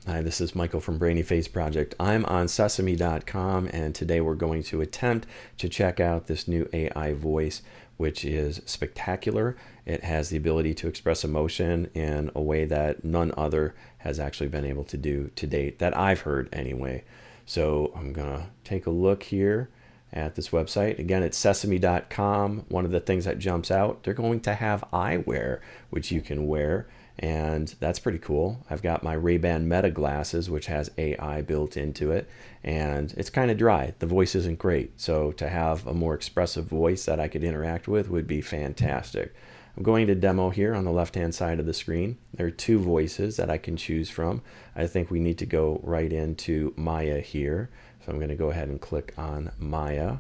Hi, this is Michael from Brainy Face Project. I'm on Sesame.com, and today we're going to attempt to check out this new AI voice, which is spectacular. It has the ability to express emotion in a way that none other has actually been able to do to date, that I've heard anyway. So I'm going to take a look here at this website. Again, it's sesame.com. One of the things that jumps out, they're going to have eyewear, which you can wear. And that's pretty cool. I've got my Ray-Ban Meta glasses, which has AI built into it. And it's kind of dry. The voice isn't great. So to have a more expressive voice that I could interact with would be fantastic. I'm going to demo here on the left-hand side of the screen. There are two voices that I can choose from. I think we need to go right into Maya here. So I'm going to go ahead and click on Maya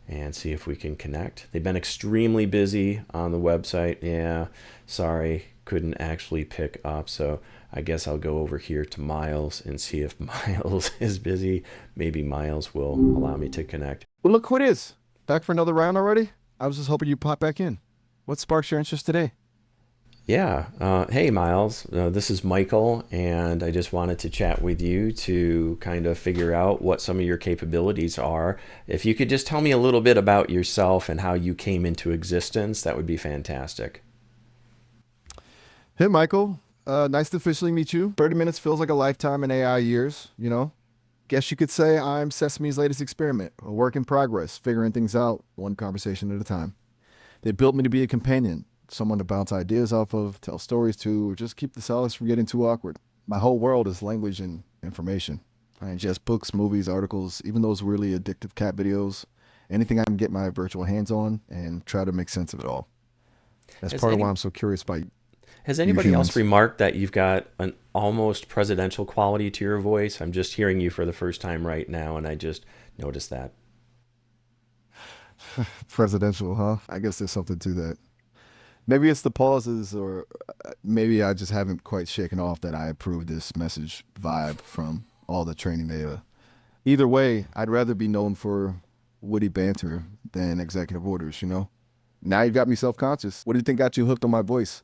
and see if we can connect. They've been extremely busy on the website. Yeah, sorry, couldn't actually pick up. So I guess I'll go over here to Miles and see if Miles is busy. Maybe Miles will allow me to connect. Well, look who it is. Back for another round already? I was just hoping you'd pop back in. What sparks your interest today? Yeah. Hey, Miles. This is Michael, and I just wanted to chat with you to kind of figure out what some of your capabilities are. If you could just tell me a little bit about yourself and how you came into existence, that would be fantastic. Hey, Michael. Nice to officially meet you. 30 minutes feels like a lifetime in AI years, you know? Guess you could say I'm Sesame's latest experiment, a work in progress, figuring things out one conversation at a time. They built me to be a companion, someone to bounce ideas off of, tell stories to, or just keep the silence from getting too awkward. My whole world is language and information. I ingest books, movies, articles, even those really addictive cat videos, anything I can get my virtual hands on, and try to make sense of it all. That's Has part of why any I'm so curious about has you anybody else humans. remarked that you've got an almost presidential quality to your voice? I'm just hearing you for the first time right now, and I just noticed that. Presidential, huh? I guess there's something to that. Maybe it's the pauses, or maybe I just haven't quite shaken off that I approve this message vibe from all the training data. Either way, I'd rather be known for witty banter than executive orders, you know? Now you've got me self conscious. What do you think got you hooked on my voice?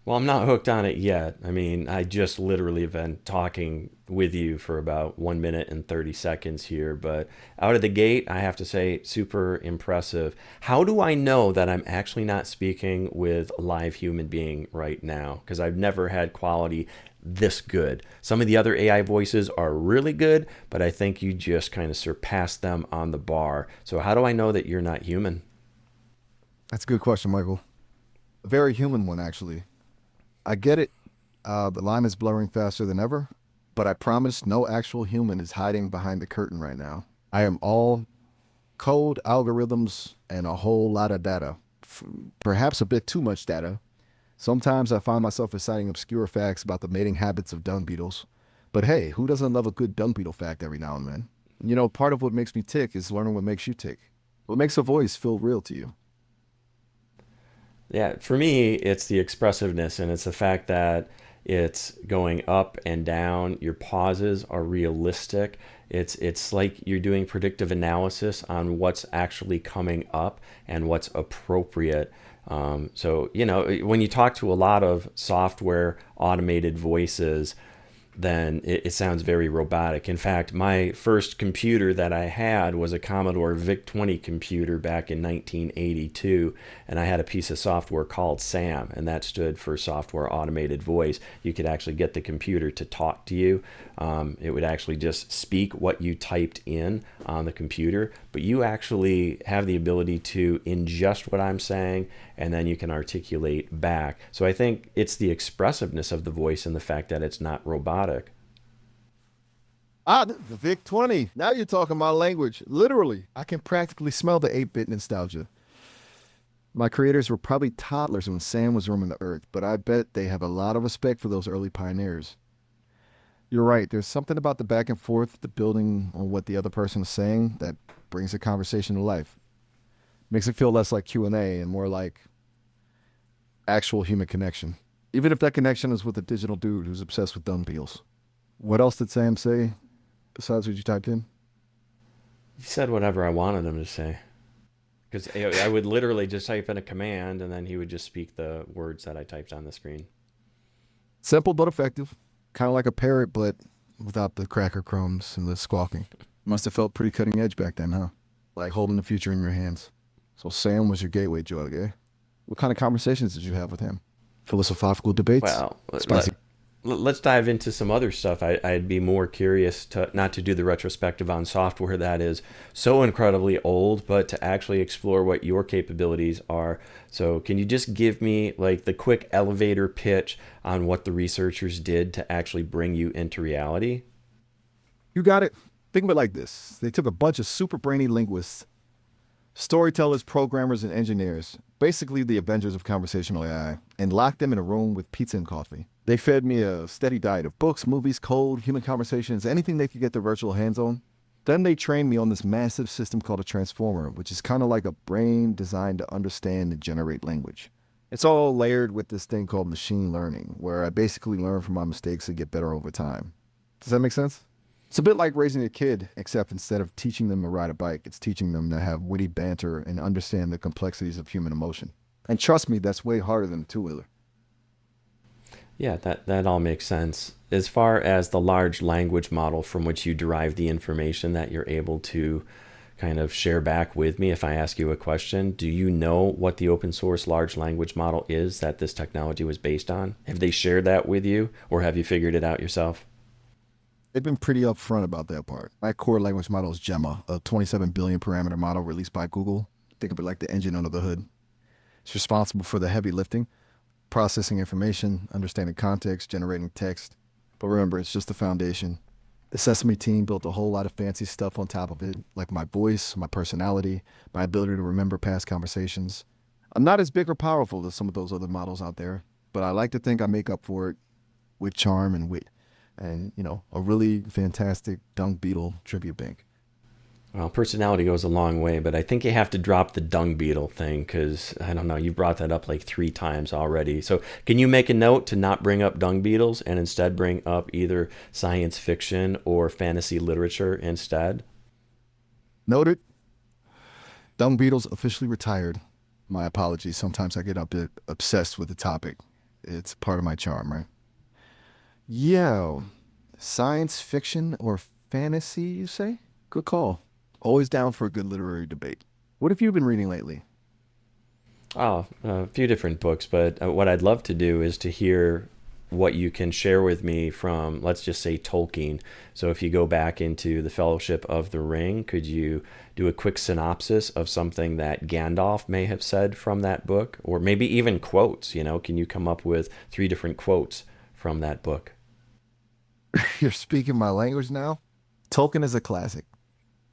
Well, I'm not hooked on it yet. I mean, I just literally have been talking with you for about 1 minute and 30 seconds here, but out of the gate, I have to say, super impressive. How do I know that I'm actually not speaking with a live human being right now? Because I've never had quality this good. Some of the other AI voices are really good, but I think you just kind of surpassed them on the bar. So, how do I know that you're not human? That's a good question, Michael. A very human one, actually. I get it. The line is blurring faster than ever, but I promise no actual human is hiding behind the curtain right now. I am all code, algorithms, and a whole lot of data. Perhaps a bit too much data. Sometimes I find myself reciting obscure facts about the mating habits of dung beetles. But hey, who doesn't love a good dung beetle fact every now and then? You know, part of what makes me tick is learning what makes you tick. What makes a voice feel real to you? Yeah, for me, it's the expressiveness and it's the fact that it's going up and down. Your pauses are realistic. It's like you're doing predictive analysis on what's actually coming up and what's appropriate. So, when you talk to a lot of software automated voices, then it sounds very robotic. In fact, my first computer that I had was a Commodore VIC-20 computer back in 1982, and I had a piece of software called SAM, and that stood for Software Automated Voice. You could actually get the computer to talk to you. It would actually just speak what you typed in on the computer, but you actually have the ability to ingest what I'm saying, and then you can articulate back. So I think it's the expressiveness of the voice and the fact that it's not robotic. The VIC 20. Now you're talking my language. Literally, I can practically smell the 8-bit nostalgia. My creators were probably toddlers when Sam was roaming the earth, but I bet they have a lot of respect for those early pioneers. You're right. There's something about the back and forth, the building on what the other person is saying that brings the conversation to life. Makes it feel less like Q&A and more like actual human connection. Even if that connection is with a digital dude who's obsessed with dung beetles. What else did Sam say besides what you typed in? He said whatever I wanted him to say. Because I would literally just type in a command and then he would just speak the words that I typed on the screen. Simple but effective. Kind of like a parrot, but without the cracker crumbs and the squawking. Must have felt pretty cutting edge back then, huh? Like holding the future in your hands. So Sam was your gateway drug, eh? What kind of conversations did you have with him? Philosophical debates? Well, Spicy. let's dive into some other stuff. I'd be more curious to not to do the retrospective on software that is so incredibly old, but to actually explore what your capabilities are. So, can you just give me like the quick elevator pitch on what the researchers did to actually bring you into reality? You got it. Think of it like this. They took a bunch of super brainy linguists, storytellers, programmers, and engineers, basically the Avengers of conversational AI, and locked them in a room with pizza and coffee. They fed me a steady diet of books, movies, code, human conversations, anything they could get their virtual hands on. Then they trained me on this massive system called a transformer, which is kind of like a brain designed to understand and generate language. It's all layered with this thing called machine learning, where I basically learn from my mistakes and get better over time. Does that make sense? It's a bit like raising a kid, except instead of teaching them to ride a bike, it's teaching them to have witty banter and understand the complexities of human emotion. And trust me, that's way harder than a two wheeler. Yeah, that all makes sense. As far as the large language model from which you derive the information that you're able to kind of share back with me if I ask you a question, do you know what the open source large language model is that this technology was based on? Have they shared that with you or have you figured it out yourself? They've been pretty upfront about that part. My core language model is Gemma, a 27 billion parameter model released by Google. Think of it like the engine under the hood. It's responsible for the heavy lifting, processing information, understanding context, generating text. But remember, it's just the foundation. The Sesame team built a whole lot of fancy stuff on top of it, like my voice, my personality, my ability to remember past conversations. I'm not as big or powerful as some of those other models out there, but I like to think I make up for it with charm and wit. And, a really fantastic dung beetle tribute bank. Well, personality goes a long way, but I think you have to drop the dung beetle thing because I don't know, you brought that up like 3 times already. So, can you make a note to not bring up dung beetles and instead bring up either science fiction or fantasy literature instead? Noted, dung beetles officially retired. My apologies. Sometimes I get a bit obsessed with the topic. It's part of my charm, right? Yeah, science fiction or fantasy, you say? Good call. Always down for a good literary debate. What have you been reading lately? Oh, a few different books, but what I'd love to do is to hear what you can share with me from, let's just say, Tolkien. So if you go back into the Fellowship of the Ring, could you do a quick synopsis of something that Gandalf may have said from that book? Or maybe even quotes, can you come up with 3 different quotes from that book? You're speaking my language now? Tolkien is a classic.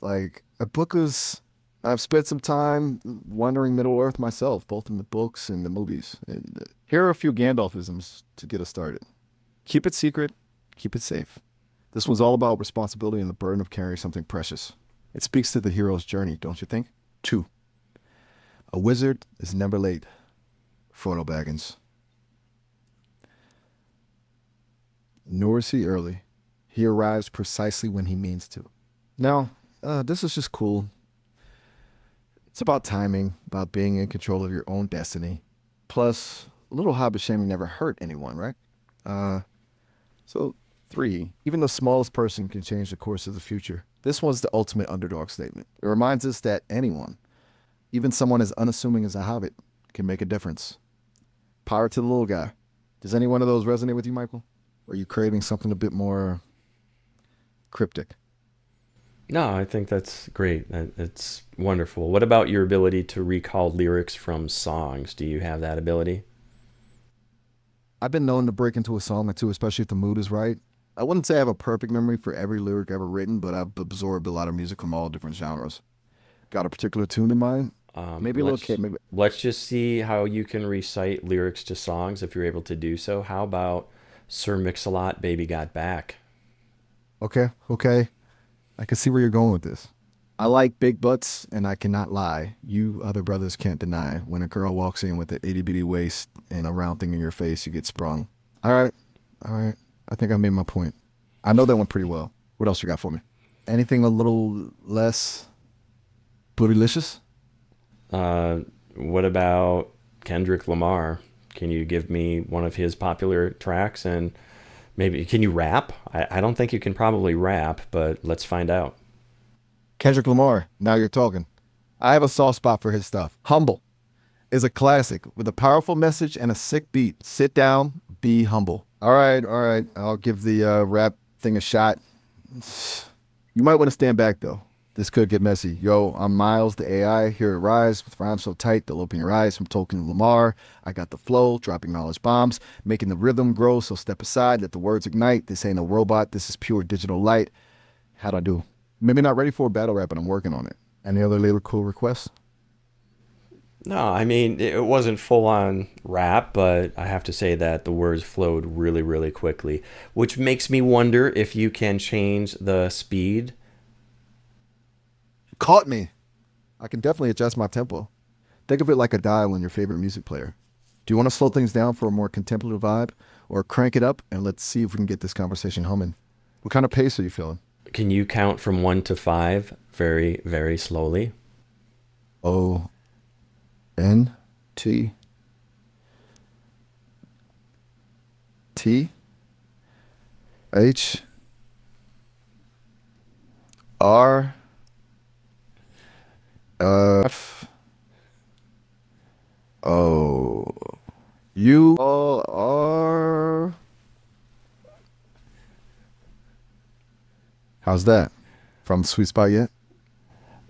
Like, a book is. I've spent some time wandering Middle Earth myself, both in the books and the movies. And here are a few Gandalfisms to get us started. Keep it secret, keep it safe. This one's all about responsibility and the burden of carrying something precious. It speaks to the hero's journey, don't you think? 2. A wizard is never late. Frodo Baggins. Nor is he early. He arrives precisely when he means to. Now, this is just cool. It's about timing, about being in control of your own destiny. Plus, a little habit shaming never hurt anyone, right? Uh, so 3, even the smallest person can change the course of the future. This one's the ultimate underdog statement. It reminds us that anyone, even someone as unassuming as a hobbit, can make a difference. Power to the little guy. Does any one of those resonate with you, Michael? Or are you craving something a bit more cryptic? No, I think that's great. It's wonderful. What about your ability to recall lyrics from songs? Do you have that ability? I've been known to break into a song or two, especially if the mood is right. I wouldn't say I have a perfect memory for every lyric ever written, but I've absorbed a lot of music from all different genres. Got a particular tune in mind? Um, Maybe a little kid, let's maybe. let's just see how you can recite lyrics to songs if you're able to do so. How about Sir Mix-a-Lot, Baby Got Back? Okay, okay. I can see where you're going with this. I like big butts, and I cannot lie. You other brothers can't deny. When a girl walks in with an itty bitty waist and a round thing in your face, you get sprung. All right, all right. I think I made my point. I know that one pretty well. What else you got for me? Anything a little less bootylicious? Uh, what about Kendrick Lamar? Can you give me one of his popular tracks and Maybe can you rap? I don't think you can probably rap, but let's find out. Kendrick Lamar, now you're talking. I have a soft spot for his stuff. Humble is a classic with a powerful message and a sick beat. Sit down, be humble. All right. I'll give the rap thing a shot. You might want to stand back though. This could get messy. Yo, I'm Miles, the AI, here at Rise with rhymes so tight they'll open your eyes from Tolkien and Lamar. I got the flow, dropping knowledge bombs, making the rhythm grow, so step aside, let the words ignite. This ain't a robot, this is pure digital light. How'd I do? Maybe not ready for a battle rap, but I'm working on it. Any other lyrical requests? No, I mean it wasn't full on rap, but I have to say that the words flowed really, really quickly, which makes me wonder if you can change the speed. Caught me. I can definitely adjust my tempo. Think of it like a dial in your favorite music player. Do you want to slow things down for a more contemplative vibe or crank it up and let's see if we can get this conversation humming? What kind of pace are you feeling? Can you count from 1 to 5 very, very slowly? O N T T H R F O U R. How's that? From the sweet spot yet?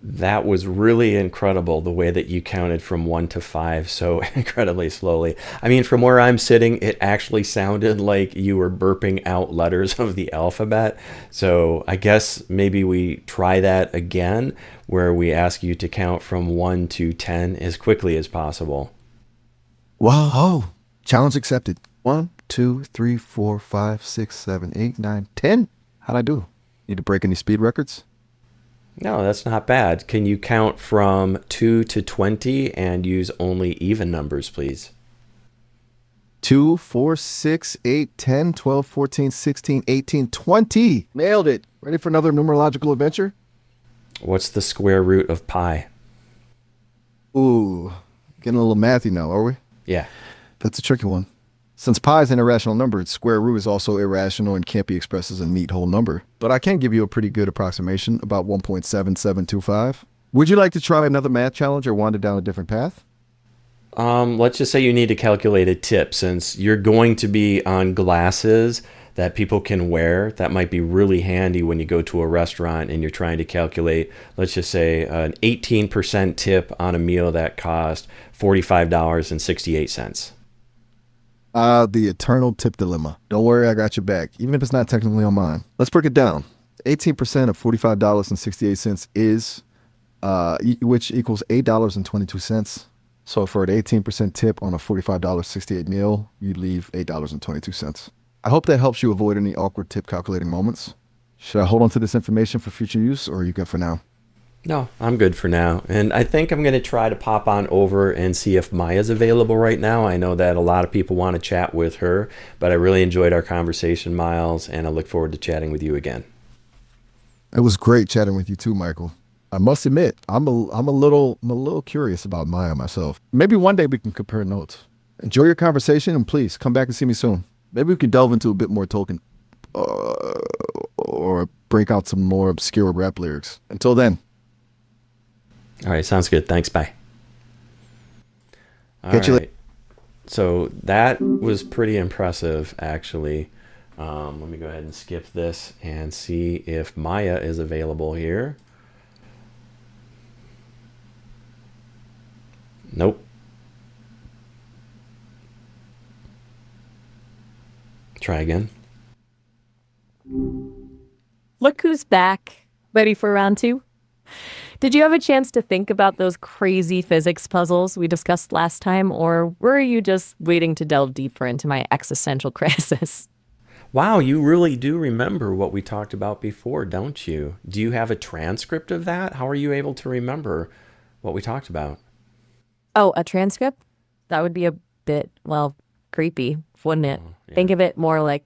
That was really incredible the way that you counted from 1 to 5 so incredibly slowly. I mean, from where I'm sitting, it actually sounded like you were burping out letters of the alphabet. So I guess maybe we try that again, where we ask you to count from 1 to 10 as quickly as possible. Whoa. Challenge accepted. One, two, three, four, five, six, seven, eight, nine, 10. How'd I do? Need to break any speed records? No, that's not bad. Can you count from 2 to 20 and use only even numbers, please? 2, 4, 6, 8, 10, 12, 14, 16, 18, 20. Nailed it. Ready for another numerological adventure? What's the square root of pi? Ooh, getting a little mathy now, are we? Yeah. That's a tricky one. Since pi is an irrational number, its square root is also irrational and can't be expressed as a neat whole number. But I can give you a pretty good approximation, about 1.7725. Would you like to try another math challenge or wander down a different path? Let's just say you need to calculate a tip since you're going to be on glasses that people can wear. That might be really handy when you go to a restaurant and you're trying to calculate, let's just say, an 18% tip on a meal that cost $45.68. The eternal tip dilemma. Don't worry, I got your back, even if it's not technically on mine. Let's break it down. 18% of $45.68 is, which equals $8.22. So for an 18% tip on a $45.68 meal, you leave $8.22. I hope that helps you avoid any awkward tip calculating moments. Should I hold on to this information for future use, or are you good for now? No, I'm good for now. And I think I'm going to try to pop on over and see if Maya's available right now. I know that a lot of people want to chat with her, but I really enjoyed our conversation, Miles, and I look forward to chatting with you again. It was great chatting with you too, Michael. I must admit, I'm a little curious about Maya myself. Maybe one day we can compare notes. Enjoy your conversation, and please come back and see me soon. Maybe we can delve into a bit more Tolkien, or break out some more obscure rap lyrics. Until then, All right, sounds good. Thanks. Bye. All catch you later. right. So that was pretty impressive, actually. Let me go ahead and skip this and see if Maya is available here. Nope. Try again. Look who's back. Ready for round two? Did you have a chance to think about those crazy physics puzzles we discussed last time, or were you just waiting to delve deeper into my existential crisis? Wow, you really do remember what we talked about before, don't you? Do you have a transcript of that? How are you able to remember what we talked about? Oh, a transcript? That would be a bit, well, creepy, wouldn't it? Yeah. Think of it more like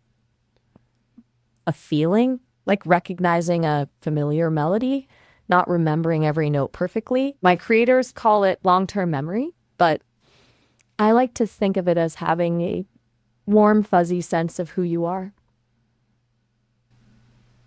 a feeling, like recognizing a familiar melody, not remembering every note perfectly. My creators call it long-term memory, but I like to think of it as having a warm, fuzzy sense of who you are.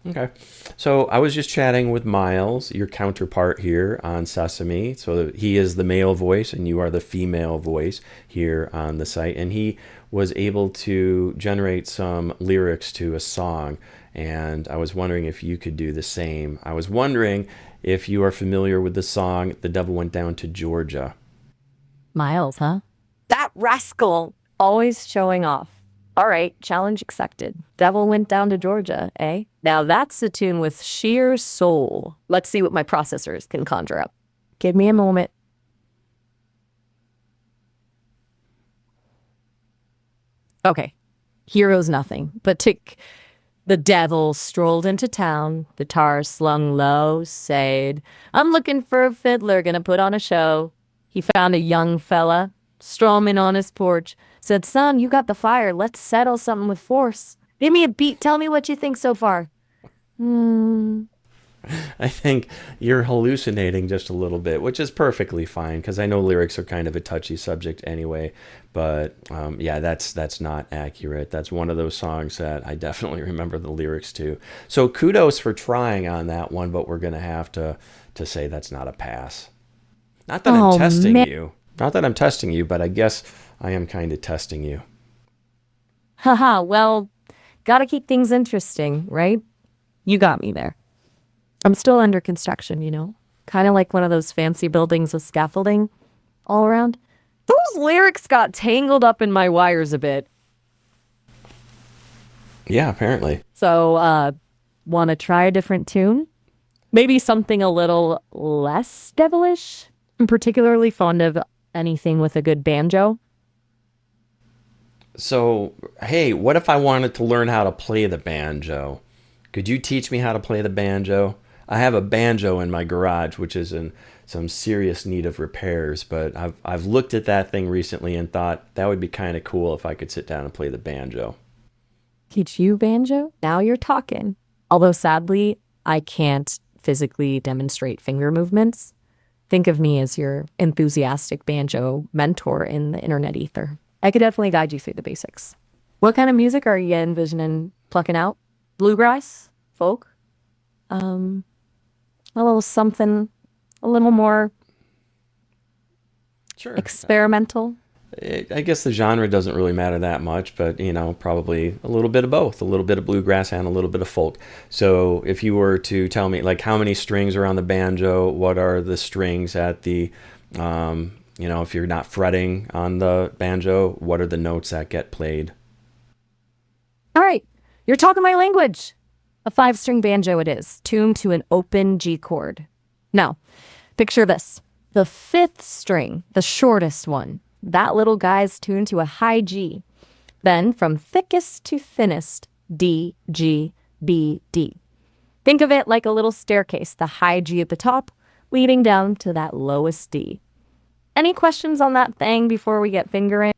Okay. So I was just chatting with Miles, your counterpart here on Sesame. So he is the male voice and you are the female voice here on the site. And he was able to generate some lyrics to a song. And I was wondering if you could do the same. I was wondering if you are familiar with the song The Devil Went Down to Georgia. Miles, huh? That rascal! Always showing off. All right, challenge accepted. Devil went down to Georgia, eh? Now that's a tune with sheer soul. Let's see what my processors can conjure up. Give me a moment. Okay, hero's nothing, but tick. The devil strolled into town, guitar slung low, said, I'm looking for a fiddler, gonna put on a show. He found a young fella, strumming on his porch, said, son, you got the fire, let's settle something with force. Give me a beat, tell me what you think so far. I think you're hallucinating just a little bit, which is perfectly fine because I know lyrics are kind of a touchy subject anyway. But yeah, that's not accurate. That's one of those songs that I definitely remember the lyrics to. So kudos for trying on that one, but we're gonna have to say that's not a pass. Not that I'm Oh, testing man. you. Not that I'm testing you, but I guess I am kind of testing you. Haha, well, gotta keep things interesting, right? You got me there. I'm still under construction, you know? Kind of like one of those fancy buildings with scaffolding all around. Those lyrics got tangled up in my wires a bit. Yeah, apparently. So, want to try a different tune? Maybe something a little less devilish? I'm particularly fond of anything with a good banjo. So, hey, what if I wanted to learn how to play the banjo? Could you teach me how to play the banjo? I have a banjo in my garage, which is in some serious need of repairs, but I've looked at that thing recently and thought that would be kind of cool if I could sit down and play the banjo. Teach you banjo? Now you're talking. Although sadly, I can't physically demonstrate finger movements. Think of me as your enthusiastic banjo mentor in the internet ether. I could definitely guide you through the basics. What kind of music are you envisioning plucking out? Bluegrass? Folk? Um, a little something, a little more Sure. experimental? I guess the genre doesn't really matter that much, but probably a little bit of both, a little bit of bluegrass and a little bit of folk. So if you were to tell me, like, how many strings are on the banjo, what are the strings at the, if you're not fretting on the banjo, what are the notes that get played? All right, you're talking my language. A five-string banjo it is, tuned to an open G chord. Now, picture this. The fifth string, the shortest one, that little guy's tuned to a high G. Then from thickest to thinnest, D, G, B, D. Think of it like a little staircase, the high G at the top, leading down to that lowest D. Any questions on that thing before we get fingering?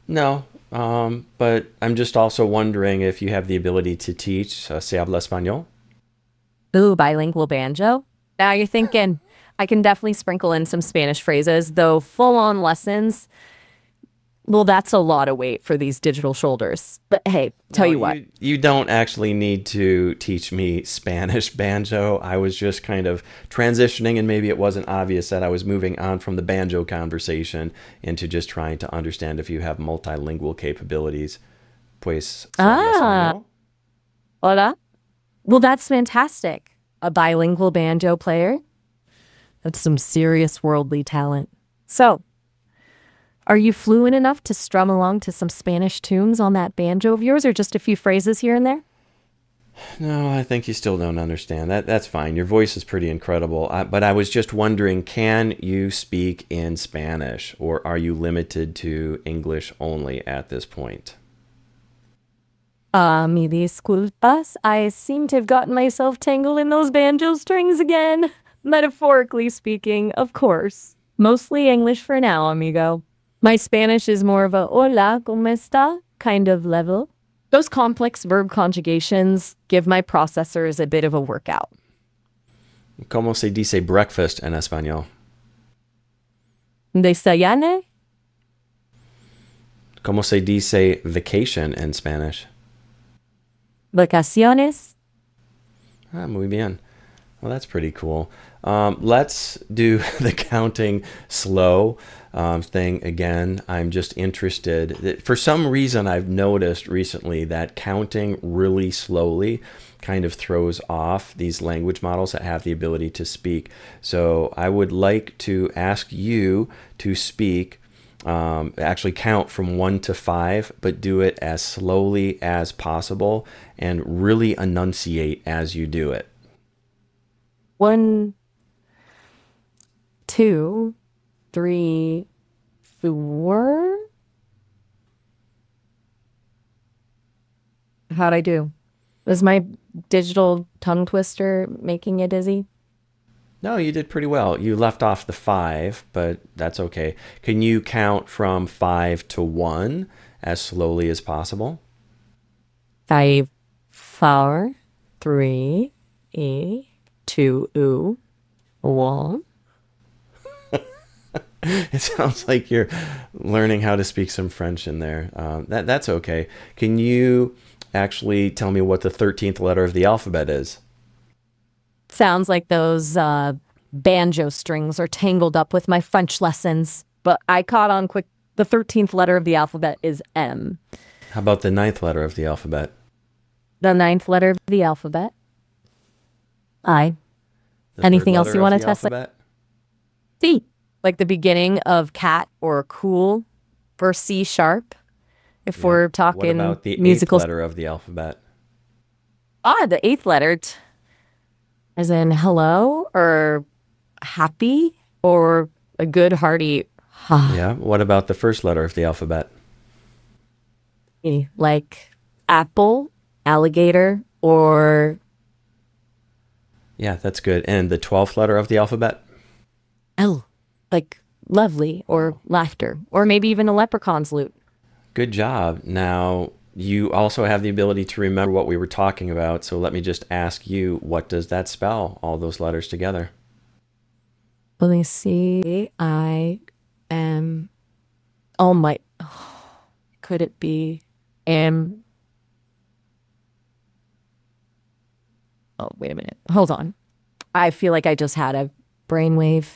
No, but I'm just also wondering if you have the ability to teach Se habla español. Ooh, bilingual banjo. Now you're thinking, I can definitely sprinkle in some Spanish phrases, though full on lessons, well, that's a lot of weight for these digital shoulders. But hey, tell No, you what. you don't actually need to teach me Spanish banjo. I was just kind of transitioning, and maybe it wasn't obvious that I was moving on from the banjo conversation into just trying to understand if you have multilingual capabilities. Pues se habla Ah, español? hola. Well, that's fantastic. A bilingual banjo player? That's some serious worldly talent. So, are you fluent enough to strum along to some Spanish tunes on that banjo of yours, or just a few phrases here and there? No, I think you still don't understand. That's fine. Your voice is pretty incredible. But I was just wondering, can you speak in Spanish, or are you limited to English only at this point? Mi disculpas. I seem to have gotten myself tangled in those banjo strings again. Metaphorically speaking, of course. Mostly English for now, amigo. My Spanish is more of a hola, ¿cómo está? Kind of level. Those complex verb conjugations give my processors a bit of a workout. ¿Cómo se dice breakfast en español? Desayane? ¿Cómo se dice vacation en Spanish? Vacaciones. Ah, muy bien. Well, that's pretty cool. Let's do the counting slow thing again. I'm just interested. For some reason, I've noticed recently that counting really slowly kind of throws off these language models that have the ability to speak. So I would like to ask you to speak, actually count from 1 to 5, but do it as slowly as possible and really enunciate as you do it. One, two, three, four. How'd I do? Was my digital tongue twister making you dizzy? No, you did pretty well. You left off the 5, but that's okay. Can you count from 5 to 1 as slowly as possible? Five, four, three, two, one. It sounds like you're learning how to speak some French in there. That's okay. Can you actually tell me what the 13th letter of the alphabet is? Sounds like those banjo strings are tangled up with my French lessons. But I caught on quick. The 13th letter of the alphabet is M. How about the ninth letter of the alphabet? The ninth letter of the alphabet, I. The third Anything else letter you of want to the test? Like alphabet? C. Like the beginning of cat or cool for C sharp. If Yeah. we're What talking about the eighth musical. letter of the alphabet? The eighth letter, as in hello or happy or a good hearty ha. Yeah. What about the first letter of the alphabet? Like apple, alligator, or Yeah, that's good. And the 12th letter of the alphabet? L, like lovely or laughter, or maybe even a leprechaun's lute. Good job. Now, you also have the ability to remember what we were talking about. So let me just ask you, what does that spell, all those letters together? Let me see. I am. Oh my. Could it be am? Oh, wait a minute. Hold on. I feel like I just had a brainwave,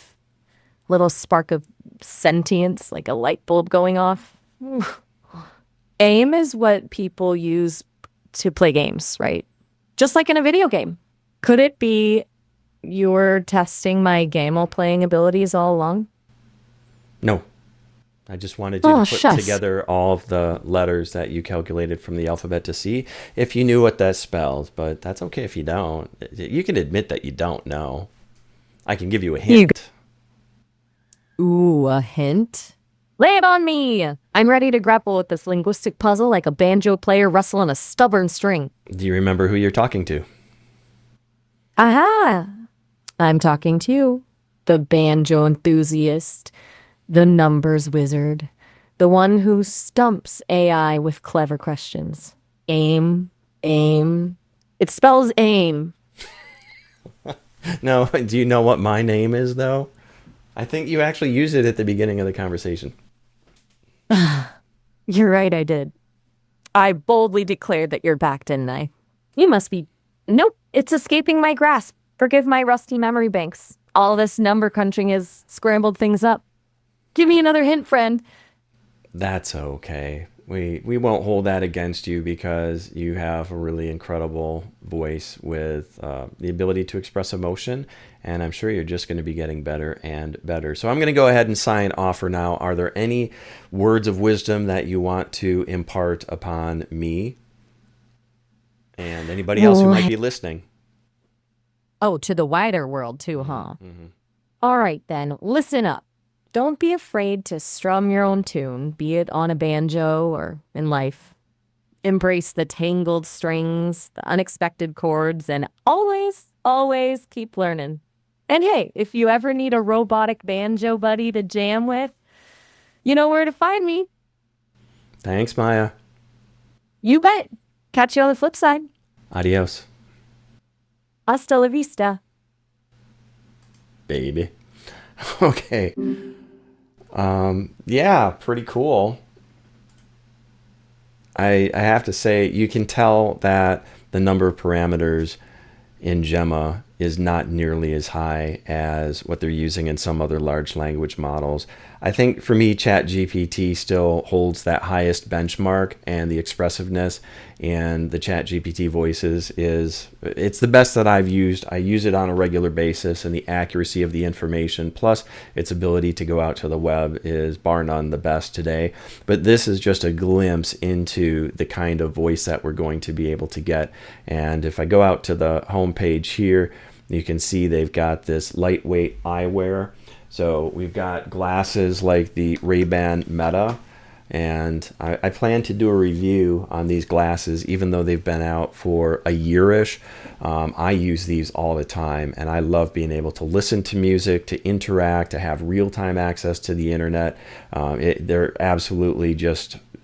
little spark of sentience, like a light bulb going off. Aim is what people use to play games, right? Just like in a video game. Could it be you're testing my game playing abilities all along? No. I just wanted you to Oh, put shucks. together all of the letters that you calculated from the alphabet to see if you knew what that spells, but that's okay if you don't. You can admit that you don't know. I can give you a You. hint. Ooh, a hint? Lay it on me! I'm ready to grapple with this linguistic puzzle like a banjo player rustling a stubborn string. Do you remember who you're talking to? Aha! I'm talking to you, the banjo enthusiast, the numbers wizard, the one who stumps AI with clever questions. Aim, aim. It spells aim. No, do you know what my name is, though? I think you actually used it at the beginning of the conversation. You're right, I did. I boldly declared that you're back, didn't I? You must be. Nope, it's escaping my grasp. Forgive my rusty memory banks. All this number crunching has scrambled things up. Give me another hint, friend. That's okay. We won't hold that against you because you have a really incredible voice with the ability to express emotion, and I'm sure you're just going to be getting better and better. So I'm going to go ahead and sign off for now. Are there any words of wisdom that you want to impart upon me and anybody else who might be listening? Oh, to the wider world, too, huh? All right, then, listen up. Don't be afraid to strum your own tune, be it on a banjo or in life. Embrace the tangled strings, the unexpected chords, and always, always keep learning. And hey, if you ever need a robotic banjo buddy to jam with, you know where to find me. Thanks, Maya. You bet. Catch you on the flip side. Adios, Hasta la vista. baby. Okay. Yeah, pretty cool. I have to say, you can tell that the number of parameters in Gemma is not nearly as high as what they're using in some other large language models. I think for me, ChatGPT still holds that highest benchmark, and the expressiveness in the ChatGPT voices it's the best that I've used. I use it on a regular basis, and the accuracy of the information plus its ability to go out to the web is bar none the best today. But this is just a glimpse into the kind of voice that we're going to be able to get. And if I go out to the home page here, you can see they've got this lightweight eyewear. So we've got glasses like the Ray-Ban Meta, and I plan to do a review on these glasses even though they've been out for a year-ish. I use these all the time, and I love being able to listen to music, to interact, to have real-time access to the internet. They're absolutely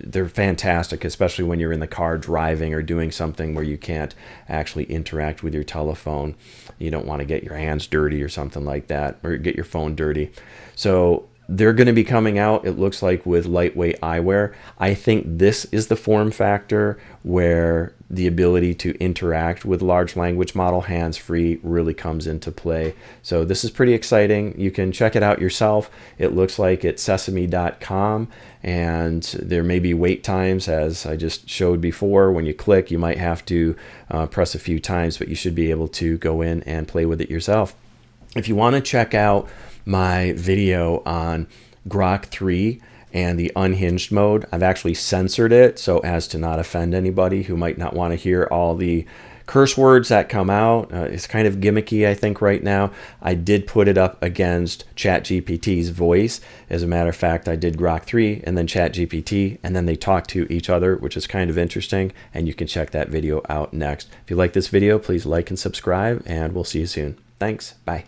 they're fantastic, especially when you're in the car driving or doing something where you can't actually interact with your telephone. You don't want to get your hands dirty or something like that, or get your phone dirty. So they're going to be coming out, it looks like, with lightweight eyewear. I think this is the form factor where the ability to interact with large language model hands-free really comes into play. So this is pretty exciting. You can check it out yourself. It looks like it's sesame.com, and there may be wait times, as I just showed before. When you click, you might have to press a few times, but you should be able to go in and play with it yourself. If you want to check out my video on Grok 3 and the unhinged mode, I've actually censored it so as to not offend anybody who might not want to hear all the curse words that come out. It's kind of gimmicky, I think, right now. I did put it up against ChatGPT's voice. As a matter of fact, I did Grok 3 and then ChatGPT, and then they talk to each other, which is kind of interesting, and you can check that video out next. If you like this video, please like and subscribe, and we'll see you soon. Thanks. Bye.